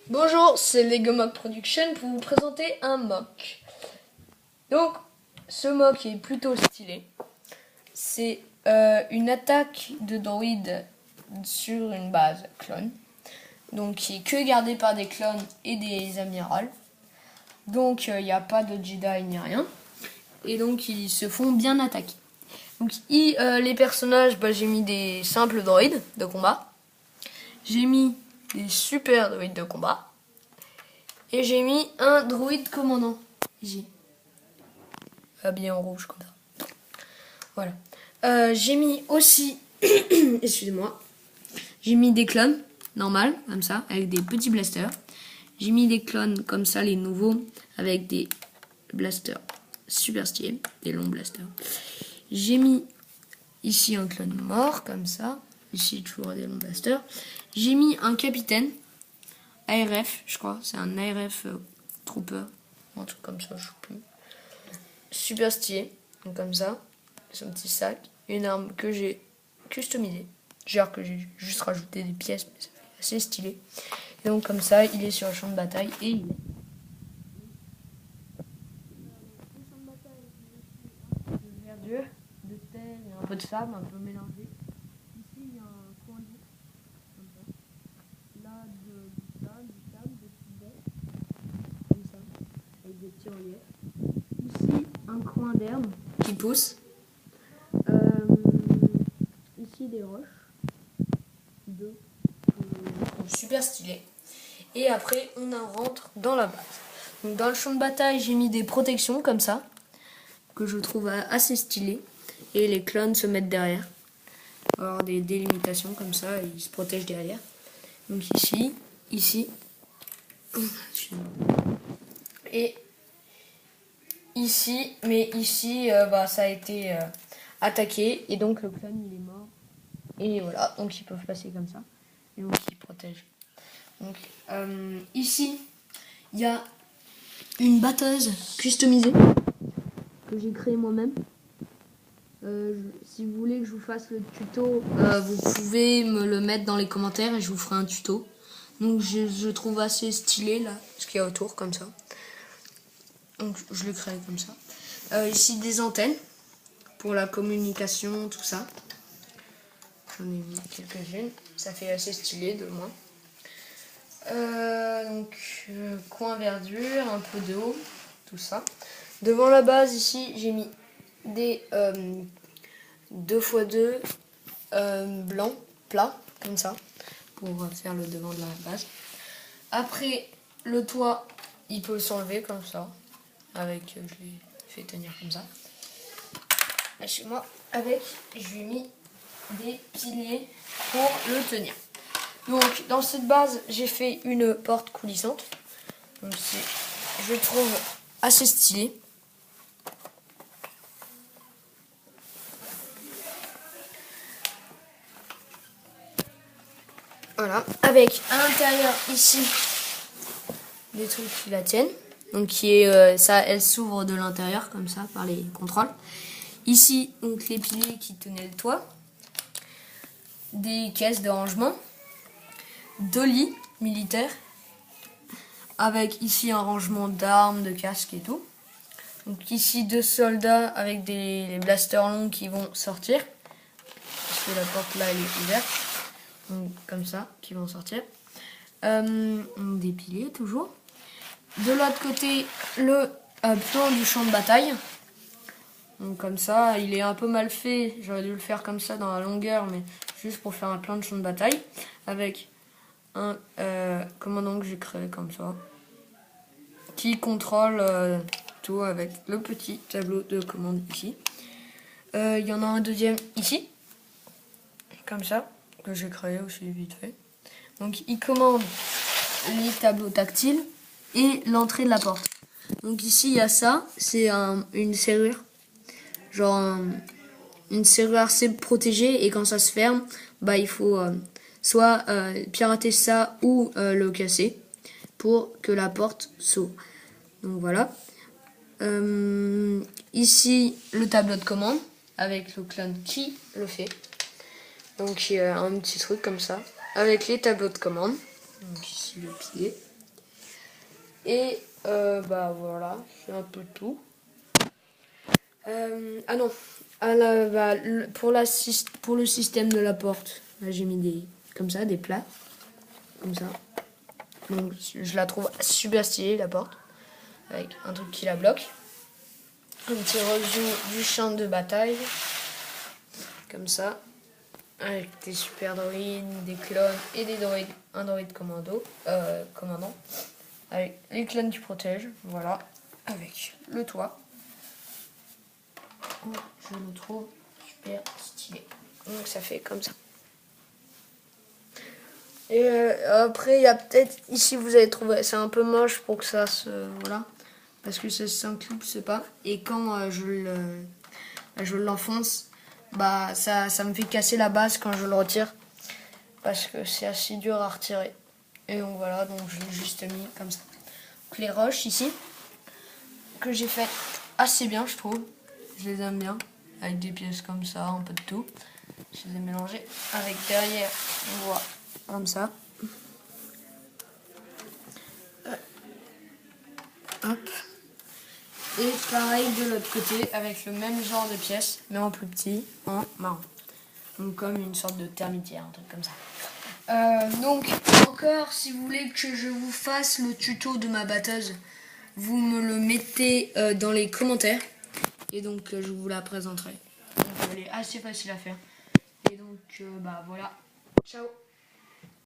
Bonjour, c'est Lego Mock Production pour vous présenter un mock. Donc, ce mock est plutôt stylé. C'est une attaque de droïdes sur une base clone. Donc, qui est que gardée par des clones et des amirals. Donc, il n'y a pas de Jedi ni rien. Et donc, ils se font bien attaquer. Donc, les personnages, j'ai mis des simples droïdes de combat. J'ai mis des super droïdes de combat. Et j'ai mis un droïde commandant. J'ai habillé en rouge comme ça. Voilà. J'ai mis aussi, excusez-moi, j'ai mis des clones normal comme ça avec des petits blasters. J'ai mis des clones comme ça, les nouveaux, avec des blasters super stylés, des longs blasters. J'ai mis ici un clone mort comme ça. Ici toujours des longs blasters. J'ai mis un capitaine. ARF, je crois, c'est un ARF Trooper, un truc comme ça, je sais plus. Super stylé, donc comme ça, son petit sac, une arme que j'ai customisée, genre que j'ai juste rajouté des pièces, mais ça fait assez stylé. Et donc comme ça, il est sur le champ de bataille et il est. De verdure, de terre et un peu de sable, un peu mélangé. Ici, il y a un coin d'eau, comme ça. Là, du sable, des petites baies, comme ça, avec des petits reliefs. Ici, un coin d'herbe qui pousse. Ici, des roches. Deux. Super stylé. Et après, on en rentre dans la base. Donc, dans le champ de bataille, j'ai mis des protections comme ça, que je trouve assez stylées. Et les clones se mettent derrière. Alors, des délimitations comme ça, ils se protègent derrière. Donc ici, et ici, mais ici, ça a été attaqué, et donc le clone, il est mort. Et voilà, donc ils peuvent passer comme ça, et donc ils protègent. Donc ici, il y a une batteuse customisée, que j'ai créée moi-même. Si vous voulez que je vous fasse le tuto, vous pouvez me le mettre dans les commentaires et je vous ferai un tuto. Donc je trouve assez stylé là, ce qu'il y a autour comme ça. Donc je le crée comme ça. Ici des antennes pour la communication, tout ça. J'en ai mis quelques-unes, ça fait assez stylé de loin. Coin verdure, un peu d'eau, tout ça. Devant la base ici, j'ai mis des 2x2 blancs, plats, comme ça, pour faire le devant de la base. Après, le toit, il peut s'enlever comme ça, avec, je l'ai fait tenir comme ça. Là, chez moi, je lui ai mis des piliers pour le tenir. Donc, dans cette base, j'ai fait une porte coulissante. Donc, je trouve assez stylé. Voilà, avec à l'intérieur ici des trucs qui la tiennent. Donc elle s'ouvre de l'intérieur comme ça par les contrôles. Ici donc les piliers qui tenaient le toit, des caisses de rangement, deux lits militaires avec ici un rangement d'armes, de casques et tout. Donc ici deux soldats avec des blasters longs qui vont sortir parce que la porte là elle est ouverte. Donc, comme ça, qui vont sortir. Des piliers toujours. De l'autre côté, le plan du champ de bataille. Donc comme ça, il est un peu mal fait. J'aurais dû le faire comme ça dans la longueur, mais juste pour faire un plan de champ de bataille. Avec un commandant que j'ai créé comme ça. Qui contrôle tout avec le petit tableau de commande ici. Il y en a un deuxième ici. Comme ça, que j'ai créé aussi vite fait. Donc il commande les tableaux tactiles et l'entrée de la porte. Donc ici il y a ça, c'est une serrure, genre une serrure assez protégée, et quand ça se ferme, il faut soit pirater ça ou le casser pour que la porte s'ouvre. Donc voilà. Ici le tableau de commande avec le clone qui le fait. Donc il y a un petit truc comme ça avec les tableaux de commande. Donc ici le pilier. Et bah voilà, c'est un peu tout. Ah non, pour le système de la porte, là j'ai mis des comme ça, des plats, comme ça. Donc je la trouve super stylée la porte, avec un truc qui la bloque. Un petit rejout du champ de bataille, comme ça, avec des super droïdes, des clones et des droïdes, un droïde commandant, avec les clones qui protègent, voilà, avec le toit. Je le trouve super stylé. Donc ça fait comme ça. Et après, il y a peut-être, ici vous avez trouvé, c'est un peu moche pour que ça se, voilà, parce que ça s'inclipse pas. Et quand je l'enfonce, bah ça me fait casser la base quand je le retire, parce que c'est assez dur à retirer. Et donc voilà, donc je l'ai juste mis comme ça. Donc les roches ici, que j'ai fait assez bien je trouve, je les aime bien, avec des pièces comme ça, un peu de tout. Je les ai mélangées avec derrière, on voit comme ça. Hop. Et pareil de l'autre côté avec le même genre de pièces, mais en plus petit, en marron. Donc comme une sorte de termitière, un truc comme ça. Donc encore, si vous voulez que je vous fasse le tuto de ma batteuse, vous me le mettez dans les commentaires. Et donc je vous la présenterai. Donc elle est assez facile à faire. Et donc bah voilà. Ciao.